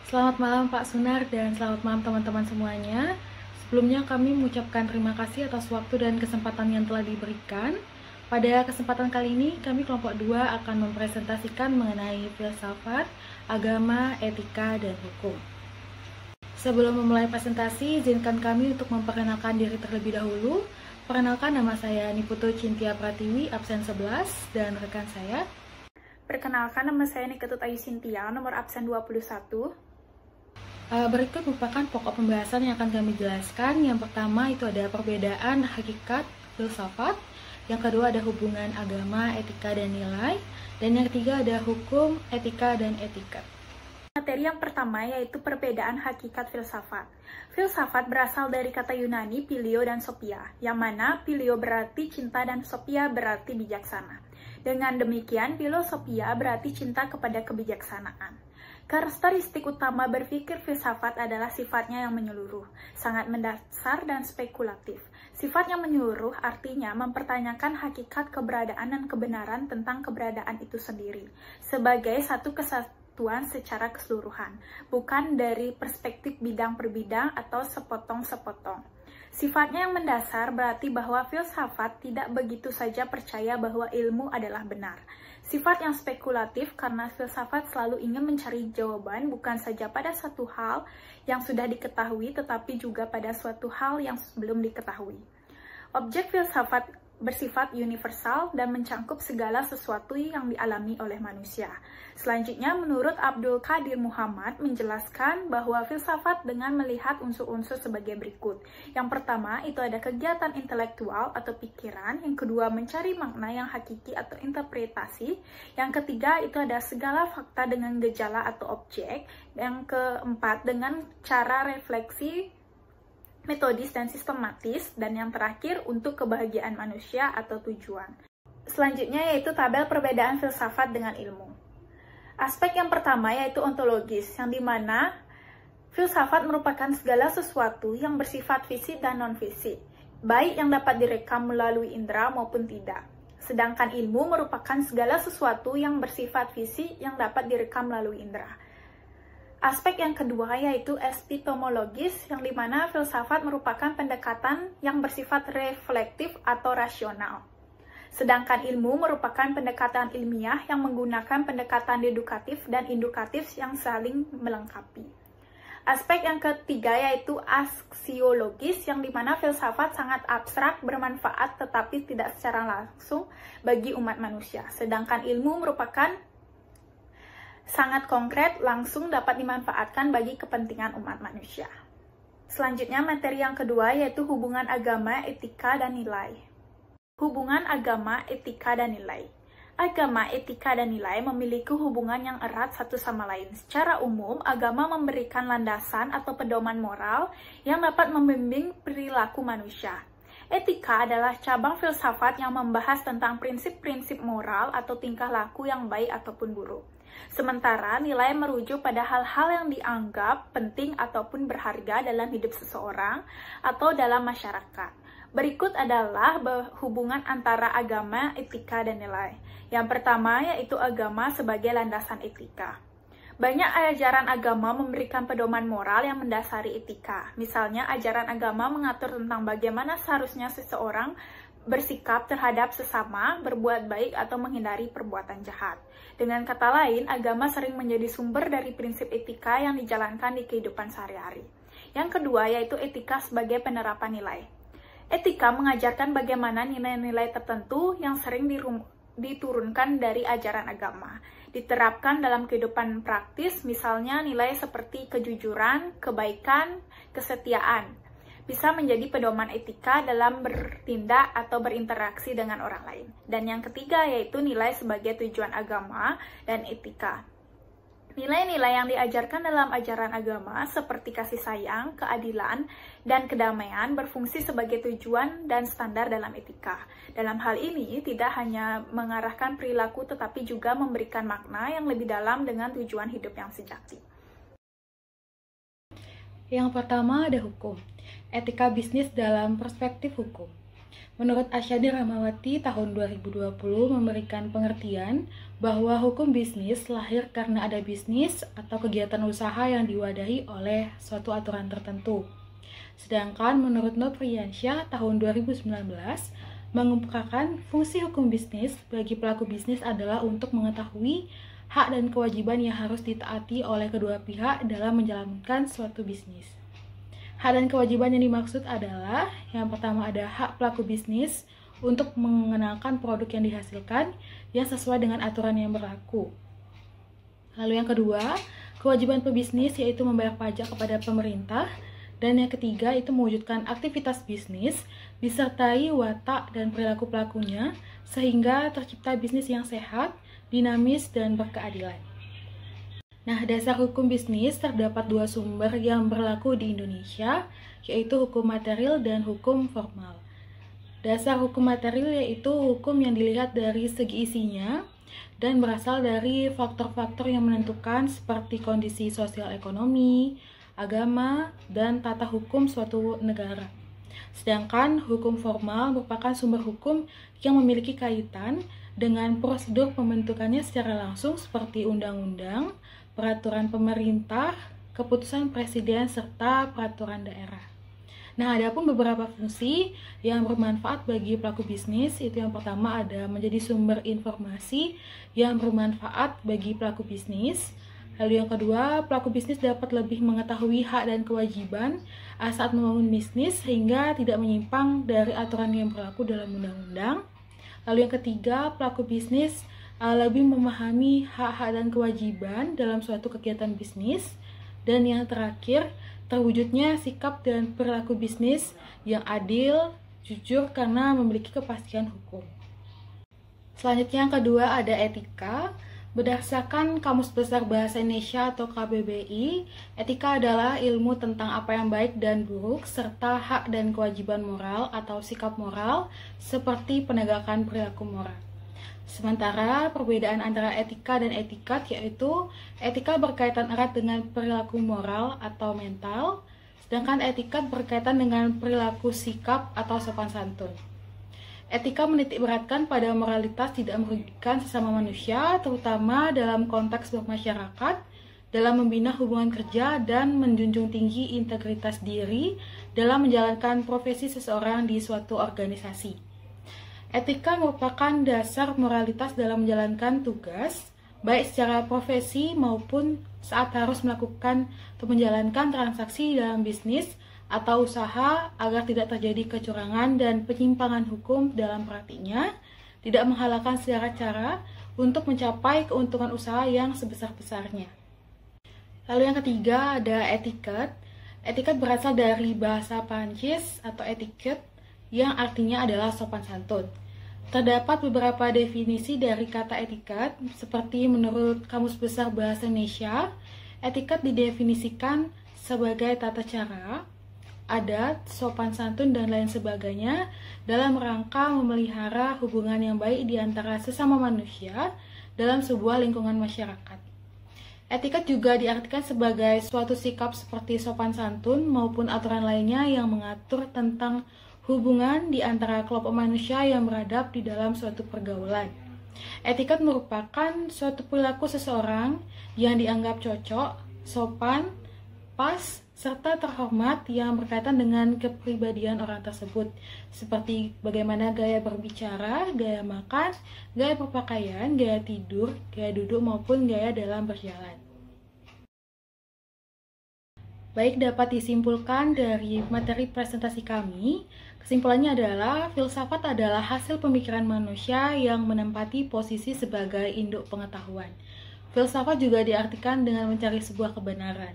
Selamat malam Pak Sunar dan selamat malam teman-teman semuanya. Sebelumnya kami mengucapkan terima kasih atas waktu dan kesempatan yang telah diberikan. Pada kesempatan kali ini kami kelompok 2 akan mempresentasikan mengenai filsafat, agama, etika, dan hukum. Sebelum memulai presentasi, izinkan kami untuk memperkenalkan diri terlebih dahulu. Perkenalkan, nama saya Niputu Cintia Pratiwi, absen 11, dan rekan saya. Perkenalkan, nama saya Niketut Ayu Sintia, nomor absen 21. Berikut merupakan pokok pembahasan yang akan kami jelaskan. Yang pertama itu ada perbedaan hakikat filsafat, yang kedua ada hubungan agama, etika, dan nilai, dan yang ketiga ada hukum, etika, dan etika. Materi yang pertama yaitu perbedaan hakikat filsafat. Filsafat berasal dari kata Yunani Phileo dan Sophia, yang mana Phileo berarti cinta dan Sophia berarti bijaksana. Dengan demikian, filosofia berarti cinta kepada kebijaksanaan. Karakteristik utama berpikir filsafat adalah sifatnya yang menyeluruh, sangat mendasar dan spekulatif. Sifat yang menyeluruh artinya mempertanyakan hakikat keberadaan dan kebenaran tentang keberadaan itu sendiri, sebagai satu kesatuan secara keseluruhan, bukan dari perspektif bidang per bidang atau sepotong-sepotong. Sifatnya yang mendasar berarti bahwa filsafat tidak begitu saja percaya bahwa ilmu adalah benar. Sifat yang spekulatif karena filsafat selalu ingin mencari jawaban bukan saja pada satu hal yang sudah diketahui, tetapi juga pada suatu hal yang belum diketahui. Objek filsafat bersifat universal dan mencangkup segala sesuatu yang dialami oleh manusia. Selanjutnya, menurut Abdul Qadir Muhammad menjelaskan bahwa filsafat dengan melihat unsur-unsur sebagai berikut. Yang pertama, itu ada kegiatan intelektual atau pikiran. Yang kedua, mencari makna yang hakiki atau interpretasi. Yang ketiga, itu ada segala fakta dengan gejala atau objek. Yang keempat, dengan cara refleksi metodis dan sistematis, dan yang terakhir untuk kebahagiaan manusia atau tujuan. Selanjutnya yaitu tabel perbedaan filsafat dengan ilmu. Aspek yang pertama yaitu ontologis, yang dimana filsafat merupakan segala sesuatu yang bersifat fisik dan non-fisik, baik yang dapat direkam melalui indera maupun tidak. Sedangkan ilmu merupakan segala sesuatu yang bersifat fisik yang dapat direkam melalui indera. Aspek yang kedua yaitu epistemologis, yang dimana filsafat merupakan pendekatan yang bersifat reflektif atau rasional. Sedangkan ilmu merupakan pendekatan ilmiah yang menggunakan pendekatan dedukatif dan indukatif yang saling melengkapi. Aspek yang ketiga yaitu aksiologis, yang dimana filsafat sangat abstrak, bermanfaat tetapi tidak secara langsung bagi umat manusia. Sedangkan ilmu merupakan sangat konkret, langsung dapat dimanfaatkan bagi kepentingan umat manusia. Selanjutnya, materi yang kedua yaitu hubungan agama, etika, dan nilai. Hubungan agama, etika, dan nilai. Agama, etika, dan nilai memiliki hubungan yang erat satu sama lain. Secara umum, agama memberikan landasan atau pedoman moral yang dapat membimbing perilaku manusia. Etika adalah cabang filsafat yang membahas tentang prinsip-prinsip moral atau tingkah laku yang baik ataupun buruk. Sementara nilai merujuk pada hal-hal yang dianggap penting ataupun berharga dalam hidup seseorang atau dalam masyarakat. Berikut adalah hubungan antara agama, etika, dan nilai. Yang pertama yaitu agama sebagai landasan etika. Banyak ajaran agama memberikan pedoman moral yang mendasari etika. Misalnya, ajaran agama mengatur tentang bagaimana seharusnya seseorang bersikap terhadap sesama, berbuat baik, atau menghindari perbuatan jahat. Dengan kata lain, agama sering menjadi sumber dari prinsip etika yang dijalankan di kehidupan sehari-hari. Yang kedua yaitu etika sebagai penerapan nilai. Etika mengajarkan bagaimana nilai-nilai tertentu yang sering diturunkan dari ajaran agama diterapkan dalam kehidupan praktis, misalnya nilai seperti kejujuran, kebaikan, kesetiaan, bisa menjadi pedoman etika dalam bertindak atau berinteraksi dengan orang lain. Dan yang ketiga yaitu nilai sebagai tujuan agama dan etika. Nilai-nilai yang diajarkan dalam ajaran agama seperti kasih sayang, keadilan, dan kedamaian berfungsi sebagai tujuan dan standar dalam etika. Dalam hal ini tidak hanya mengarahkan perilaku tetapi juga memberikan makna yang lebih dalam dengan tujuan hidup yang sejati. Yang pertama ada hukum. Etika bisnis dalam perspektif hukum. Menurut Asyadi Rahmawati, tahun 2020 memberikan pengertian bahwa hukum bisnis lahir karena ada bisnis atau kegiatan usaha yang diwadahi oleh suatu aturan tertentu. Sedangkan menurut Nopriansyah, tahun 2019 mengungkapkan fungsi hukum bisnis bagi pelaku bisnis adalah untuk mengetahui hak dan kewajiban yang harus ditaati oleh kedua pihak dalam menjalankan suatu bisnis. Hak dan kewajiban yang dimaksud adalah yang pertama ada hak pelaku bisnis untuk mengenalkan produk yang dihasilkan yang sesuai dengan aturan yang berlaku. Lalu yang kedua, kewajiban pebisnis yaitu membayar pajak kepada pemerintah. Dan yang ketiga itu mewujudkan aktivitas bisnis disertai watak dan perilaku pelakunya sehingga tercipta bisnis yang sehat, dinamis, dan berkeadilan. Nah, dasar hukum bisnis terdapat dua sumber yang berlaku di Indonesia, yaitu hukum material dan hukum formal. Dasar hukum material yaitu hukum yang dilihat dari segi isinya dan berasal dari faktor-faktor yang menentukan seperti kondisi sosial ekonomi, agama, dan tata hukum suatu negara. Sedangkan hukum formal merupakan sumber hukum yang memiliki kaitan dengan prosedur pembentukannya secara langsung seperti undang-undang, peraturan pemerintah, keputusan presiden, serta peraturan daerah. Nah, ada pun beberapa fungsi yang bermanfaat bagi pelaku bisnis. Itu yang pertama ada menjadi sumber informasi yang bermanfaat bagi pelaku bisnis. Lalu yang kedua, pelaku bisnis dapat lebih mengetahui hak dan kewajiban saat membangun bisnis sehingga tidak menyimpang dari aturan yang berlaku dalam undang-undang. Lalu yang ketiga, pelaku bisnis lebih memahami hak-hak dan kewajiban dalam suatu kegiatan bisnis. Dan yang terakhir, terwujudnya sikap dan perilaku bisnis yang adil, jujur karena memiliki kepastian hukum. Selanjutnya yang kedua ada etika. Berdasarkan Kamus Besar Bahasa Indonesia atau KBBI, etika adalah ilmu tentang apa yang baik dan buruk serta hak dan kewajiban moral atau sikap moral seperti penegakan perilaku moral. Sementara perbedaan antara etika dan etikat yaitu etika berkaitan erat dengan perilaku moral atau mental, sedangkan etikat berkaitan dengan perilaku sikap atau sopan santun. Etika menitikberatkan pada moralitas tidak merugikan sesama manusia, terutama dalam konteks bermasyarakat, dalam membina hubungan kerja dan menjunjung tinggi integritas diri dalam menjalankan profesi seseorang di suatu organisasi. Etika merupakan dasar moralitas dalam menjalankan tugas, baik secara profesi maupun saat harus melakukan atau menjalankan transaksi dalam bisnis atau usaha agar tidak terjadi kecurangan dan penyimpangan hukum dalam praktiknya, tidak menghalalkan segala cara untuk mencapai keuntungan usaha yang sebesar-besarnya. Lalu yang ketiga ada etiket. Etiket berasal dari bahasa Prancis atau etiquette yang artinya adalah sopan santun. Terdapat beberapa definisi dari kata etiket, seperti menurut Kamus Besar Bahasa Indonesia, etiket didefinisikan sebagai tata cara, adat, sopan santun, dan lain sebagainya dalam rangka memelihara hubungan yang baik di antara sesama manusia dalam sebuah lingkungan masyarakat. Etiket juga diartikan sebagai suatu sikap seperti sopan santun maupun aturan lainnya yang mengatur tentang hubungan di antara kelompok manusia yang beradab di dalam suatu pergaulan. Etiket merupakan suatu perilaku seseorang yang dianggap cocok, sopan, pas, serta terhormat yang berkaitan dengan kepribadian orang tersebut, seperti bagaimana gaya berbicara, gaya makan, gaya berpakaian, gaya tidur, gaya duduk, maupun gaya dalam berjalan. Baik, dapat disimpulkan dari materi presentasi kami, kesimpulannya adalah filsafat adalah hasil pemikiran manusia yang menempati posisi sebagai induk pengetahuan. Filsafat juga diartikan dengan mencari sebuah kebenaran.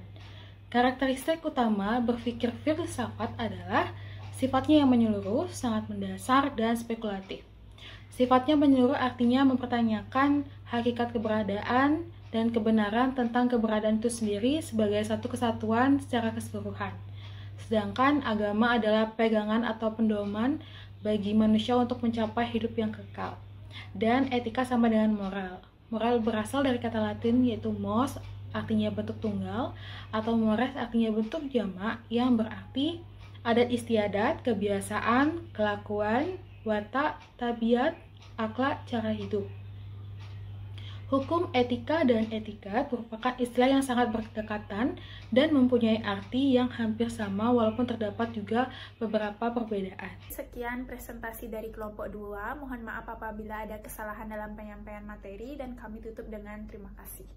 Karakteristik utama berpikir filsafat adalah sifatnya yang menyeluruh, sangat mendasar, dan spekulatif. Sifatnya menyeluruh artinya mempertanyakan hakikat keberadaan dan kebenaran tentang keberadaan itu sendiri sebagai satu kesatuan secara keseluruhan. Sedangkan agama adalah pegangan atau pedoman bagi manusia untuk mencapai hidup yang kekal. Dan etika sama dengan moral. Moral berasal dari kata Latin yaitu mos, artinya bentuk tunggal, atau mores artinya bentuk jamak yang berarti adat istiadat, kebiasaan, kelakuan, watak, tabiat, akhlak, cara hidup. Hukum, etika, dan etikat merupakan istilah yang sangat berdekatan dan mempunyai arti yang hampir sama walaupun terdapat juga beberapa perbedaan. Sekian presentasi dari kelompok 2. Mohon maaf apabila ada kesalahan dalam penyampaian materi dan kami tutup dengan terima kasih.